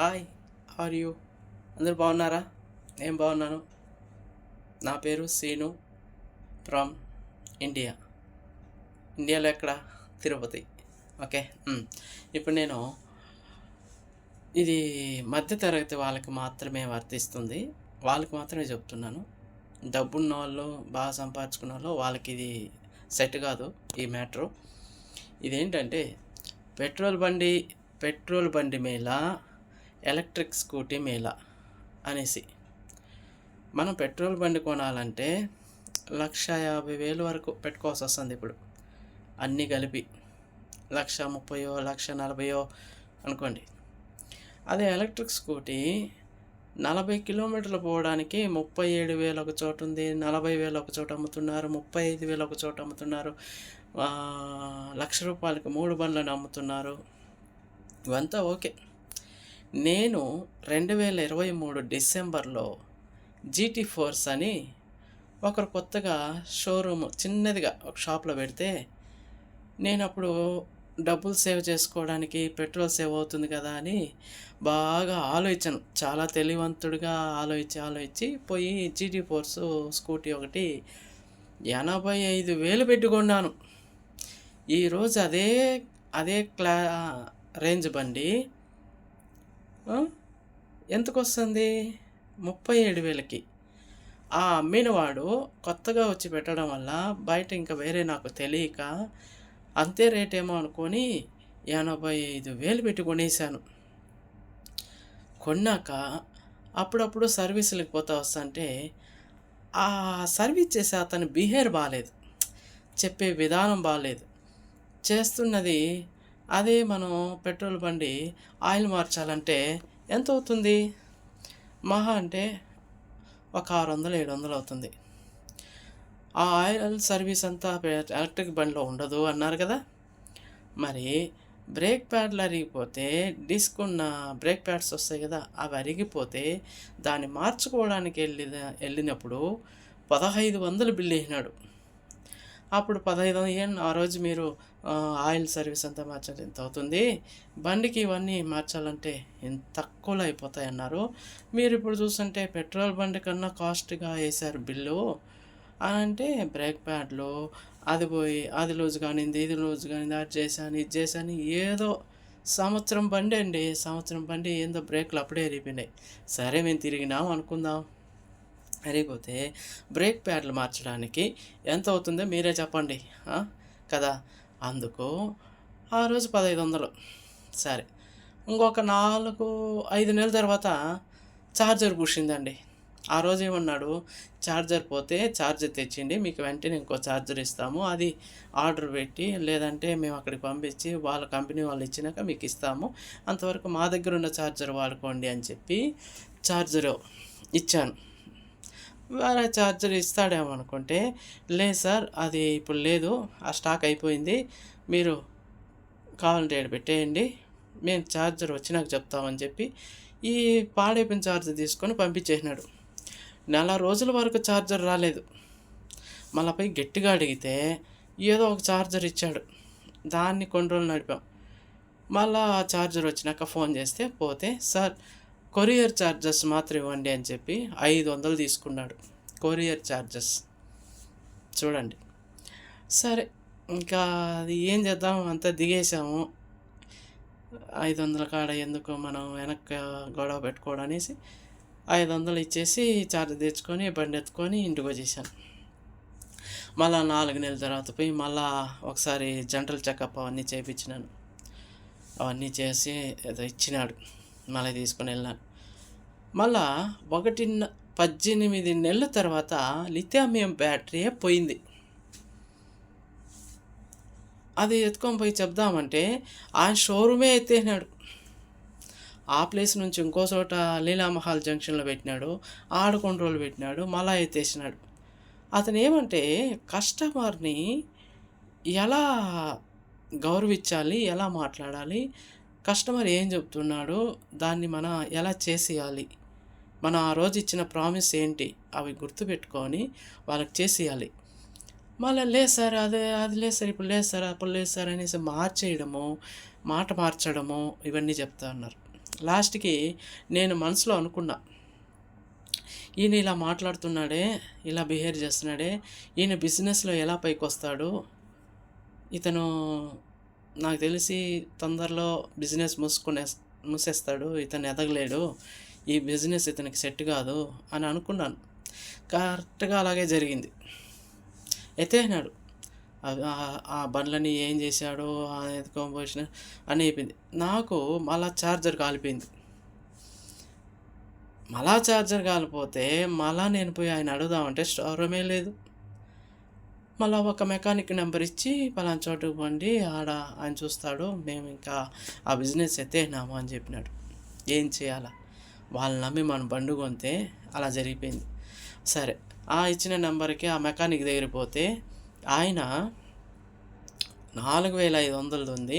Hi, are you? అందరూ బాగున్నారా? నేను బాగున్నాను. నా పేరు సీను ఫ్రమ్ ఇండియా. ఇండియాలో ఎక్కడ? తిరుపతి. ఓకే. ఇప్పుడు నేను ఇది మధ్యతరగతి వాళ్ళకి మాత్రమే వర్తిస్తుంది. వాళ్ళకి మాత్రమే చెప్తున్నాను. డబ్బున్న వాళ్ళు, బాగా సంపాదించుకున్న వాళ్ళు, వాళ్ళకి ఇది సెట్ కాదు ఈ మ్యాటరు. ఇదేంటంటే పెట్రోల్ బండి మేళ, ఎలక్ట్రిక్ స్కూటీ మేళ అనేసి. మనం పెట్రోల్ బండి కొనాలంటే 1,50,000 వరకు పెట్టుకోవాల్సి వస్తుంది ఇప్పుడు, అన్నీ కలిపి 1,30,000 1,40,000 అనుకోండి. అదే ఎలక్ట్రిక్ స్కూటీ 40 కిలోమీటర్లు పోవడానికి 37,000 ఒక చోట ఉంది, 40,000 ఒక చోట అమ్ముతున్నారు, 35,000 ఒక చోట అమ్ముతున్నారు, ₹1,00,000కి 3 బండ్లను అమ్ముతున్నారు. ఇవంతా ఓకే. నేను 2023 డిసెంబర్లో జీటీ ఫోర్స్ అని ఒకరు కొత్తగా షోరూమ్ చిన్నదిగా ఒక షాప్లో పెడితే, నేను అప్పుడు డబ్బులు సేవ్ చేసుకోవడానికి పెట్రోల్ సేవ్ అవుతుంది కదా అని బాగా ఆలోచించాను. చాలా తెలివంతుడిగా ఆలోచించి పోయి జీటీ ఫోర్స్ స్కూటీ ఒకటి 85,000 పెట్టి కొన్నాను. ఈరోజు అదే రేంజ్ బండి ఎంతకు వస్తుంది? 37,000కి. ఆ అమ్మినవాడు కొత్తగా వచ్చి పెట్టడం వల్ల బయట ఇంకా వేరే నాకు తెలియక అంతే రేటేమో అనుకొని 85,000 పెట్టి కొనేసాను. కొన్నాక అప్పుడప్పుడు సర్వీసులకు పోతా వస్తుంటే ఆ సర్వీస్ చేసే అతని బిహేవియర్ బాగాలేదు, చెప్పే విధానం బాగాలేదు. చేస్తున్నది అదే. మనం పెట్రోల్ బండి ఆయిల్ మార్చాలంటే ఎంత అవుతుంది? మహా అంటే ఒక 600-700 అవుతుంది. ఆ ఆయిల్ సర్వీస్ అంతా ఎలక్ట్రిక్ బండిలో ఉండదు అన్నారు కదా. మరి బ్రేక్ ప్యాడ్లు అరిగిపోతే, డిస్క్ ఉన్న బ్రేక్ ప్యాడ్స్ వస్తాయి కదా, అవి అరిగిపోతే దాన్ని మార్చుకోవడానికి వెళ్ళినప్పుడు 1,500 బిల్లు వేసినాడు. అప్పుడు 15,000 ఆ రోజు మీరు ఆయిల్ సర్వీస్ అంతా మార్చాలి, ఎంత అవుతుంది? బండికి ఇవన్నీ మార్చాలంటే ఎంత తక్కువలో అయిపోతాయి అన్నారు. మీరు ఇప్పుడు చూస్తుంటే పెట్రోల్ బండి కన్నా కాస్ట్గా వేశారు బిల్లు అని అంటే, బ్రేక్ ప్యాడ్లు అది పోయి అది లూజ్ కానింది, ఇది లూజ్ కానింది, అది చేశాను ఇది చేశాను. ఏదో సంవత్సరం బండి ఏందో బ్రేక్లు అప్పుడే ఎరిగిపోయినాయి. సరే మేము తిరిగినాం అనుకుందాం. అరిగిపోతే బ్రేక్ ప్యాడ్లు మార్చడానికి ఎంత అవుతుందో మీరే చెప్పండి కదా. అందుకు ఆ రోజు 1,500. సరే, ఇంకొక 4-5 నెలల తర్వాత ఛార్జర్ పుషిందండి. ఆ రోజు ఏమన్నాడు, ఛార్జర్ పోతే ఛార్జర్ తెచ్చిండి, మీకు వెంటనే ఇంకో ఛార్జర్ ఇస్తాము, అది ఆర్డర్ పెట్టి లేదంటే మేము అక్కడికి పంపించి వాళ్ళ కంపెనీ వాళ్ళు ఇచ్చినాక మీకు ఇస్తాము, అంతవరకు మా దగ్గర ఉన్న ఛార్జర్ వాడుకోండి అని చెప్పి ఛార్జర్ ఇచ్చాను. వేరే ఛార్జర్ ఇస్తాడేమో అనుకుంటే, లేదు సార్ అది ఇప్పుడు లేదు, ఆ స్టాక్ అయిపోయింది, మీరు కావాలంటే ఇక్కడ పెట్టేయండి, మేము ఛార్జర్ వచ్చినాక చెప్తామని చెప్పి ఈ పాడైపోయిన ఛార్జర్ తీసుకొని పంపించేసినాడు. 4 రోజుల వరకు ఛార్జర్ రాలేదు. మళ్ళీ పోయి గట్టిగా అడిగితే ఏదో ఒక ఛార్జర్ ఇచ్చాడు. దాన్ని కొన్ని రోజులు నడిపాం. మళ్ళీ ఆ ఛార్జర్ వచ్చినాక ఫోన్ చేస్తే పోతే, సార్ కొరియర్ ఛార్జెస్ మాత్రం ఇవ్వండి అని చెప్పి 500 తీసుకున్నాడు. కొరియర్ ఛార్జెస్ చూడండి. సరే, ఇంకా అది ఏం చేద్దాం, అంతా దిగేసాము. 500 కాడ ఎందుకు మనం వెనక్కి గొడవ పెట్టుకోవడం అనేసి 500 ఇచ్చేసి ఛార్జర్ తెచ్చుకొని బండి ఎత్తుకొని ఇంటికి వచ్చేసాను. మళ్ళీ 4 నెలల తర్వాత పోయి మళ్ళీ ఒకసారి జనరల్ చెకప్ అవన్నీ చేయించినాను. అవన్నీ చేసి ఏదో ఇచ్చినాడు, మళ్ళీ తీసుకొని వెళ్ళాను. మళ్ళా 18 నెలల తర్వాత లిథియం బ్యాటరీ పోయింది. అది ఎత్తుకొని పోయి చెప్దామంటే ఆయన షోరూమే ఎత్తేసినాడు. ఆ ప్లేస్ నుంచి ఇంకో చోట లీలామహల్ జంక్షన్లో పెట్టినాడు, ఆడ కొన్ని రోజులు పెట్టినాడు, మళ్ళా ఎత్తేసినాడు. అతను ఏమంటే కస్టమర్ని ఎలా గౌరవించాలి, ఎలా మాట్లాడాలి, కస్టమర్ ఏం చెప్తున్నాడు దాన్ని మనం ఎలా చేసేయాలి, మనం ఆ రోజు ఇచ్చిన ప్రామిస్ ఏంటి అవి గుర్తుపెట్టుకొని వాళ్ళకి చేసేయాలి. మళ్ళీ లేదు సార్ అది లేదు సార్ ఇప్పుడు లేదు సార్ అనేసి మార్చేయడము, మాట మార్చడము, ఇవన్నీ చెప్తా ఉన్నారు. లాస్ట్‌కి నేను మనసులో అనుకున్నా, ఈయన ఇలా మాట్లాడుతున్నాడే, ఇలా బిహేవ్ చేస్తున్నాడే, ఈయన బిజినెస్‌లో ఎలా పైకొస్తాడు? ఇతను నాకు తెలిసి తొందరలో బిజినెస్ మూసేస్తాడు. ఇతను ఎదగలేడు. ఈ బిజినెస్ ఇతనికి సెట్ కాదు అని అనుకున్నాను. కరెక్ట్‌గా అలాగే జరిగింది. ఎత్తేసినాడు. ఆ బండ్లని ఏం చేశాడో, ఎత్తుకొని పోసిన అని అయిపోయింది. నాకు మళ్ళా చార్జర్ కాలిపోయింది. మళ్ళా చార్జర్ కాలిపోతే మళ్ళా నేను పోయి ఆయన అడుగుదామంటే షోరూమే లేదు. మళ్ళా ఒక మెకానిక్ నెంబర్ ఇచ్చి పలానా చోటుకు పోండి, ఆడ ఆయన చూస్తాడు, మేము ఇంకా ఆ బిజినెస్ ఎత్తేసినాము అని చెప్పినాడు. ఏం చేయాలా? వాళ్ళని నమ్మి మనం బండి కొంటే అలా జరిగిపోయింది. సరే, ఆ ఇచ్చిన నెంబర్కి ఆ మెకానిక్ దగ్గర పోతే ఆయన 4,500 ఉంది,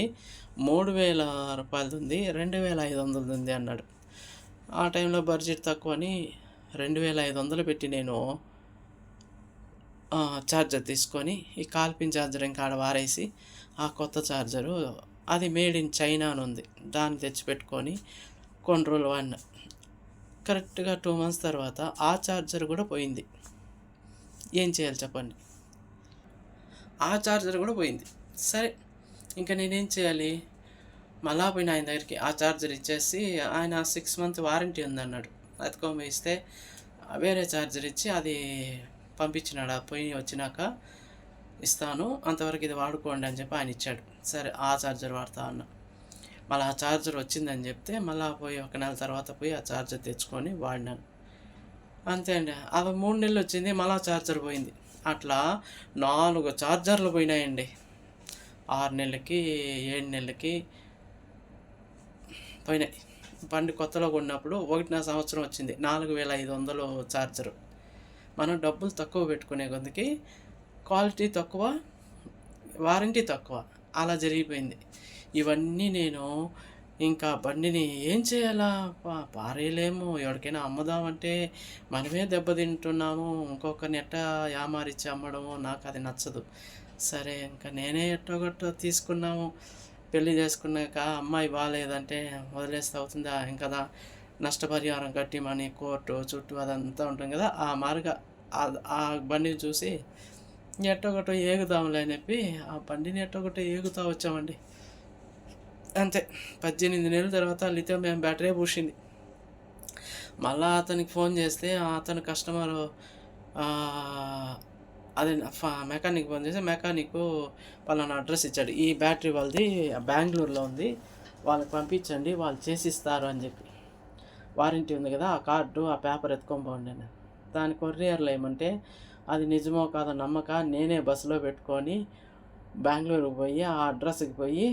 3,000 రూపాయలది ఉంది, 2,500 ఉంది అన్నాడు. ఆ టైంలో బడ్జెట్ తక్కువ అని 2,500 పెట్టి నేను ఛార్జర్ తీసుకొని ఈ కాల్పిన్ ఛార్జర్ ఇంకా ఆడ వారేసి ఆ కొత్త ఛార్జరు, అది మేడ్ ఇన్ చైనా అని ఉంది, దాన్ని తెచ్చిపెట్టుకొని కొన్ని రోజులు వాడిన. కరెక్ట్గా 2 months తర్వాత ఆ ఛార్జర్ కూడా పోయింది. ఏం చేయాలి చెప్పండి? ఆ ఛార్జర్ కూడా పోయింది. సరే, ఇంకా నేనేం చేయాలి? మళ్ళా పోయిన ఆయన దగ్గరికి ఆ ఛార్జర్ ఇచ్చేసి, ఆయన 6 month వారంటీ ఉందన్నాడు. అతుకొని ఇస్తే వేరే ఛార్జర్ ఇచ్చి అది పంపించినాడు. ఆ పోయి వచ్చినాక ఇస్తాను, అంతవరకు ఇది వాడుకోండి అని చెప్పి ఆయన ఇచ్చాడు. సరే, ఆ ఛార్జర్ వాడతా అన్నా. మళ్ళీ ఆ ఛార్జర్ వచ్చిందని చెప్తే మళ్ళీ పోయి 1 నెల తర్వాత పోయి ఆ ఛార్జర్ తెచ్చుకొని వాడినాను. అంతే అండి. అది 3 నెలలు వచ్చింది, మళ్ళీ ఛార్జర్ పోయింది. అట్లా 4 ఛార్జర్లు పోయినాయండి. 6 నెలలకి 7 నెలలకి పోయినాయి. బండి కొత్తలో కొన్నప్పుడు 1.5 సంవత్సరం వచ్చింది, 4,500 ఛార్జరు. మనం డబ్బులు తక్కువ పెట్టుకునే కొద్దికి క్వాలిటీ తక్కువ, వారంటీ తక్కువ, అలా జరిగిపోయింది. ఇవన్నీ నేను ఇంకా బండిని ఏం చేయాలా? పారేయలేము, ఎవరికైనా అమ్ముదామంటే మనమే దెబ్బతింటున్నాము. ఇంకొకరిని ఎట్టా యామారిచ్చి అమ్మడము నాకు అది నచ్చదు. సరే, ఇంకా నేనే ఎట్టోగట్టో తీసుకున్నాము. పెళ్లి చేసుకున్నాక అమ్మాయి బాగాలేదంటే వదిలేస్తే అవుతుందా? ఇంకా నష్టపరిహారం కట్టి మనీ కోర్టు చుట్టూ అదంతా ఉంటుంది కదా. ఆ ఆ బండిని చూసి ఎట్టోగట్టో ఏగుదాంలే అని చెప్పి ఆ బండిని ఎట్టోగట్టో ఏగుతా వచ్చామండి. అంతే, 18 నెలల తర్వాత లిథియం బ్యాటరీ పూసింది. మళ్ళా అతనికి ఫోన్ చేస్తే అతను కస్టమరు అదే మెకానిక్ ఫోన్ చేసి, మెకానిక్ పలానా అడ్రస్ ఇచ్చాడు, ఈ బ్యాటరీ వాళ్ళది బెంగళూరులో ఉంది, వాళ్ళకి పంపించండి, వాళ్ళు చేసిస్తారు అని చెప్పి. వారంటీ ఉంది కదా, ఆ కార్డు ఆ పేపర్ ఎత్తుకొని పోండి నేను. దాని కొరియర్లో ఏమంటే అది నిజమో కాదో నమ్మక నేనే బస్సులో పెట్టుకొని బెంగళూరుకి పోయి ఆ అడ్రస్కి పోయి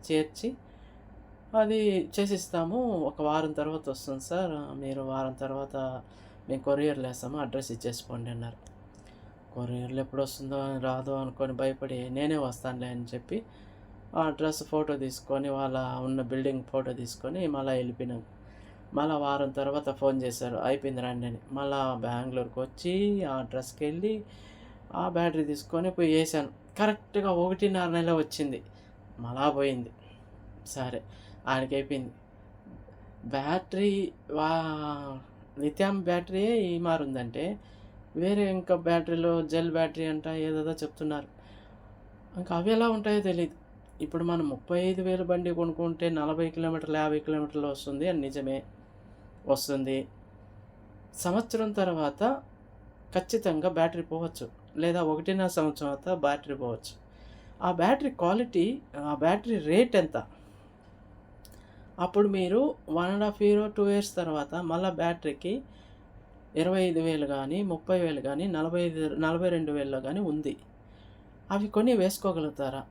చేర్చి అది చేసిస్తాము, 1 వారం తర్వాత వస్తుంది సార్, మీరు వారం తర్వాత మేము కొరియర్లో వేస్తాము, అడ్రస్ ఇచ్చేసిపోండి అన్నారు. కొరియర్లో ఎప్పుడు వస్తుందో రాదో అనుకొని భయపడి నేనే వస్తానులే అని చెప్పి ఆ అడ్రస్ ఫోటో తీసుకొని వాళ్ళ ఉన్న బిల్డింగ్ ఫోటో తీసుకొని మళ్ళీ వెళ్ళిపోయినాం. మళ్ళీ వారం తర్వాత ఫోన్ చేశారు, అయిపోయింది రండి అని. మళ్ళీ బెంగళూరుకి వచ్చి ఆ అడ్రస్కి వెళ్ళి ఆ బ్యాటరీ తీసుకొని పోయి వేసాను. కరెక్ట్గా 1.5 నెల వచ్చింది, మళ్ళా పోయింది. సరే, ఆయనకి అయిపోయింది. బ్యాటరీ లిథియం బ్యాటరీ ఈ మారుందంటే వేరే ఇంకా బ్యాటరీలో జెల్ బ్యాటరీ అంట ఏదేదో చెప్తున్నారు. ఇంకా అవి ఎలా ఉంటాయో తెలియదు. ఇప్పుడు మనం 35,000 బండి కొనుక్కుంటే 40 కిలోమీటర్లు 50 కిలోమీటర్లు వస్తుంది అని నిజమే, వస్తుంది. సంవత్సరం తర్వాత ఖచ్చితంగా బ్యాటరీ పోవచ్చు, లేదా 1.5 సంవత్సరం తర్వాత బ్యాటరీ పోవచ్చు. ఆ బ్యాటరీ క్వాలిటీ, ఆ బ్యాటరీ రేట్ ఎంత? అప్పుడు మీరు 1.5 year 2 years తర్వాత మళ్ళీ బ్యాటరీకి 25,000 కానీ 30,000 కానీ 42,000 కానీ ఉంది. అవి కొని వేసుకోగలుగుతారా?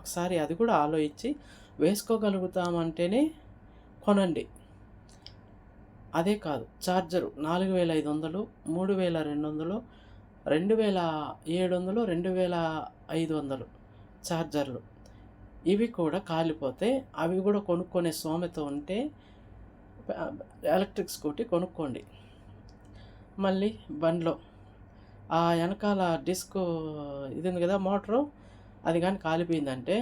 ఒకసారి అది కూడా ఆలోచించి వేసుకోగలుగుతామంటేనే కొనండి. అదే కాదు, ఛార్జరు 4,500, 3,200, 2,700, 2,500 ఛార్జర్లు. ఇవి కూడా కాలిపోతే అవి కూడా కొనుక్కునే స్తోమత ఉంటే ఎలక్ట్రిక్ స్కూటీ కొనుక్కోండి. మళ్ళీ బండిలో ఆ వెనకాల డిస్క్ ఇది ఉంది కదా, మోటరు, అది కానీ కాలిపోయిందంటే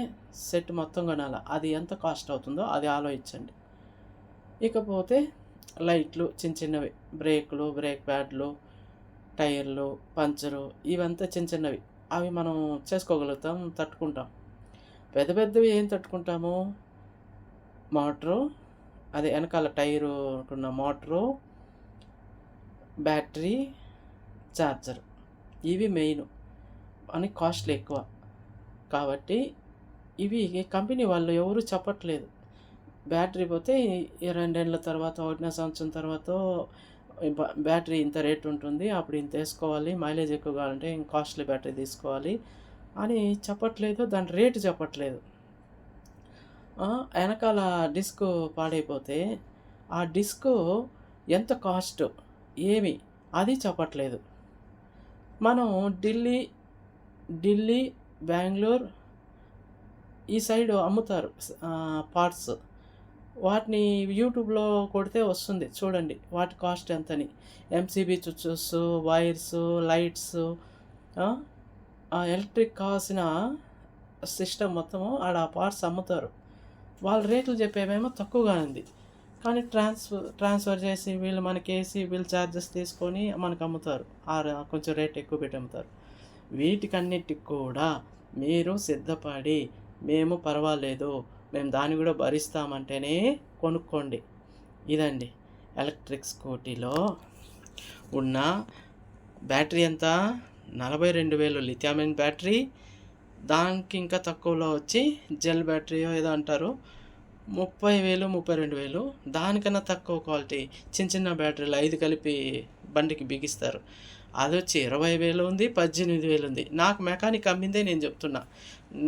సెట్ మొత్తం కొనాలి. అది ఎంత కాస్ట్ అవుతుందో అది ఆలోచించండి. ఇకపోతే లైట్లు చిన్న చిన్నవి, బ్రేకులు, బ్రేక్ ప్యాడ్లు, టైర్లు, పంచరు, ఇవంతా చిన్న చిన్నవి. అవి మనం చేసుకోగలుగుతాం, తట్టుకుంటాం. పెద్ద పెద్దవి ఏం తట్టుకుంటాము? మోటరు, అదే వెనకాల టైరుకున్న మోటరు, బ్యాటరీ, చార్జర్, ఇవి మెయిన్. అని కాస్ట్లీ ఎక్కువ. కాబట్టి ఇవి కంపెనీ వాళ్ళు ఎవరు చెప్పట్లేదు. బ్యాటరీ పోతే 2 ఏళ్ల తర్వాత, 1 సంవత్సరం తర్వాతో బ్యాటరీ ఇంత రేట్ ఉంటుంది, అప్పుడు ఇంత వేసుకోవాలి, మైలేజ్ ఎక్కువ కావాలంటే ఇంక కాస్ట్లీ బ్యాటరీ తీసుకోవాలి అని చెప్పట్లేదు. దాని రేటు చెప్పట్లేదు. వెనకాల డిస్క్ పాడైపోతే ఆ డిస్క్ ఎంత కాస్ట్ ఏమి అది చెప్పట్లేదు. మనం ఢిల్లీ, బెంగుళూరు ఈ సైడ్ అమ్ముతారు పార్ట్స్. వాటిని యూట్యూబ్లో కొడితే వస్తుంది, చూడండి వాటి కాస్ట్ ఎంతని. MCB switches, wires, lights, electric కావాల్సిన సిస్టమ్ మొత్తము ఆడ పార్ట్స్ అమ్ముతారు. వాళ్ళ రేట్లు చెప్పేమేమో తక్కువగా ఉంది, కానీ ట్రాన్స్ఫర్ చేసి వీళ్ళు మనకేసి వీళ్ళు ఛార్జెస్ తీసుకొని మనకు అమ్ముతారు. కొంచెం రేట్ ఎక్కువ పెట్టి అమ్ముతారు. వీటికన్నిటికి కూడా మీరు సిద్ధపడి, మేము పర్వాలేదు, మేము దాన్ని కూడా భరిస్తామంటేనే కొనుక్కోండి. ఇదండి ఎలక్ట్రిక్ స్కూటీలో ఉన్న బ్యాటరీ ఎంత? 42,000 లిథియం బ్యాటరీ. దానికి ఇంకా తక్కువలో వచ్చి జెల్ బ్యాటరీ ఏదో అంటారు, 30,000, 32,000. దానికన్నా తక్కువ క్వాలిటీ చిన్న చిన్న బ్యాటరీలు 5 కలిపి బండికి బిగిస్తారు, అది వచ్చి 20,000 ఉంది, 18,000 ఉంది. నాకు మెకానిక్ అమ్మిందే నేను చెప్తున్నా.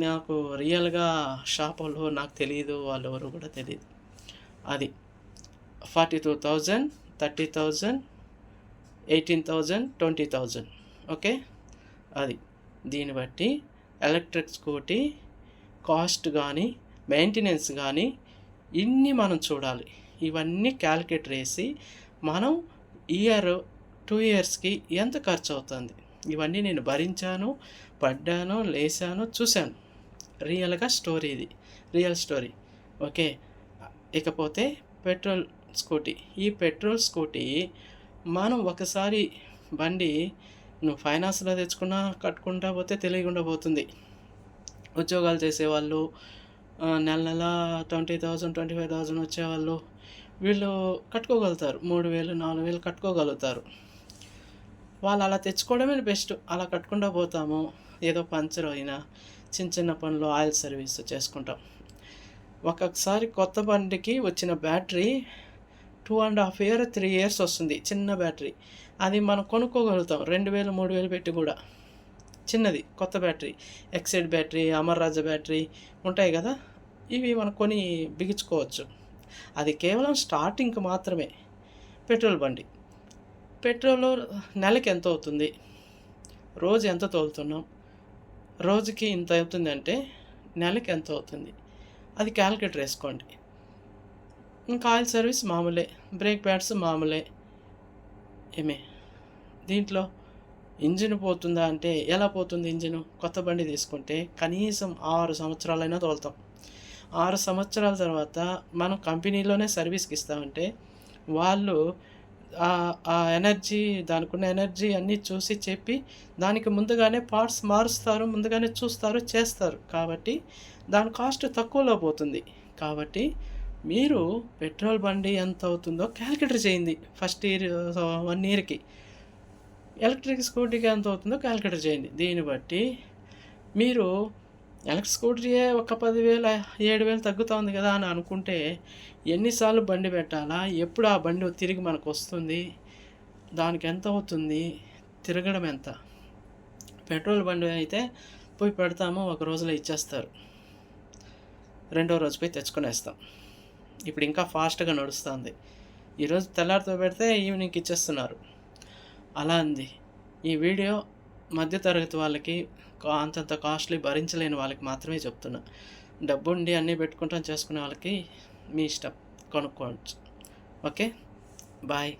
నాకు రియల్గా షాప్ వాళ్ళు నాకు తెలియదు, వాళ్ళు ఎవరు కూడా తెలియదు. అది 42,000, 30,000, 18,000, 20,000. ఓకే, అది దీన్ని బట్టి ఎలక్ట్రిక్ స్కూటీ కాస్ట్ కానీ మెయింటెనెన్స్ కానీ ఇన్ని మనం చూడాలి. ఇవన్నీ క్యాలిక్యులేటర్ వేసి మనం 2 ఇయర్స్కి ఎంత ఖర్చు అవుతుంది, ఇవన్నీ నేను భరించాను, పడ్డాను, లేచాను, చూశాను. రియల్గా స్టోరీ, ఇది రియల్ స్టోరీ. ఓకే, ఇకపోతే పెట్రోల్ స్కూటీ. ఈ పెట్రోల్ స్కూటీ మనం ఒకసారి బండి నువ్వు ఫైనాన్స్లో తెచ్చుకున్నా కట్టుకుంటా పోతే తెలియకుండా పోతుంది. ఉద్యోగాలు చేసేవాళ్ళు నెల 20,000, 25,000 వచ్చేవాళ్ళు వీళ్ళు కట్టుకోగలుగుతారు, 3,000, 4,000 కట్టుకోగలుగుతారు. వాళ్ళు అలా తెచ్చుకోవడమే బెస్ట్. అలా కట్టుకుంటూ పోతాము, ఏదో పంచర్ అయినా చిన్న చిన్న పనులు, ఆయిల్ సర్వీస్ చేసుకుంటాం. ఒక్కొక్కసారి కొత్త బండికి వచ్చిన బ్యాటరీ 2.5 years, 3 years వస్తుంది, చిన్న బ్యాటరీ. అది మనం కొనుక్కోగలుగుతాం 2,000, 3,000 పెట్టి కూడా. చిన్నది కొత్త బ్యాటరీ, ఎక్సైడ్ బ్యాటరీ, అమర్ రాజా బ్యాటరీ ఉంటాయి కదా, ఇవి మనం కొని బిగించుకోవచ్చు. అది కేవలం స్టార్టింగ్కి మాత్రమే. పెట్రోల్ బండి, పెట్రోల్ నెలకి ఎంత అవుతుంది, రోజు ఎంత తోలుతున్నాం, రోజుకి ఇంత అవుతుంది అంటే నెలకి ఎంత అవుతుంది, అది క్యాలిక్యులేటర్ వేసుకోండి. ఇంకా ఆయిల్ సర్వీస్ మామూలే, బ్రేక్ ప్యాడ్స్ మామూలే. దీంట్లో ఇంజిన్ పోతుందా అంటే ఎలా పోతుంది ఇంజిన్? కొత్త బండి తీసుకుంటే కనీసం 6 సంవత్సరాలైనా తోలుతాం. 6 సంవత్సరాల తర్వాత మనం కంపెనీలోనే సర్వీస్కి ఇస్తామంటే వాళ్ళు ఆ ఎనర్జీ, దానికి ఉన్న ఎనర్జీ అన్నీ చూసి చెప్పి దానికి ముందుగానే పార్ట్స్ మారుస్తారు, ముందుగానే చూస్తారు, చేస్తారు. కాబట్టి దాని కాస్ట్ తక్కువలో పోతుంది. కాబట్టి మీరు పెట్రోల్ బండి ఎంత అవుతుందో క్యాలిక్యులేటర్ చేయండి. ఫస్ట్ ఇయర్ 1 yearకి ఎలక్ట్రిక్ స్కూటీకి ఎంత అవుతుందో క్యాలిక్యులేటర్ చేయండి. దీన్ని బట్టి మీరు ఎలక్ట్రిక్ స్కూటీ ఒక 10,000, 7,000 తగ్గుతుంది కదా అని అనుకుంటే ఎన్నిసార్లు బండి పెట్టాలా, ఎప్పుడు ఆ బండి తిరిగి మనకు వస్తుంది, దానికి ఎంత అవుతుంది, తిరగడం ఎంత. పెట్రోల్ బండి అయితే పోయి పెడతాము, ఒక రోజులో ఇచ్చేస్తారు, రెండో రోజు పోయి తెచ్చుకునేస్తాం. ఇప్పుడు ఇంకా ఫాస్ట్గా నడుస్తుంది. ఈరోజు తెల్లారితో పెడితే ఈవినింగ్కి ఇచ్చేస్తున్నారు. అలా ఉంది. ఈ వీడియో మధ్యతరగతి వాళ్ళకి, అంతంత కాస్ట్లీ భరించలేని వాళ్ళకి మాత్రమే చెప్తున్నా. డబ్బుండి అన్నీ పెట్టుకుంటాం చేసుకునే వాళ్ళకి మీ ఇష్టం, కొనుక్కోవచ్చు. Okay, bye.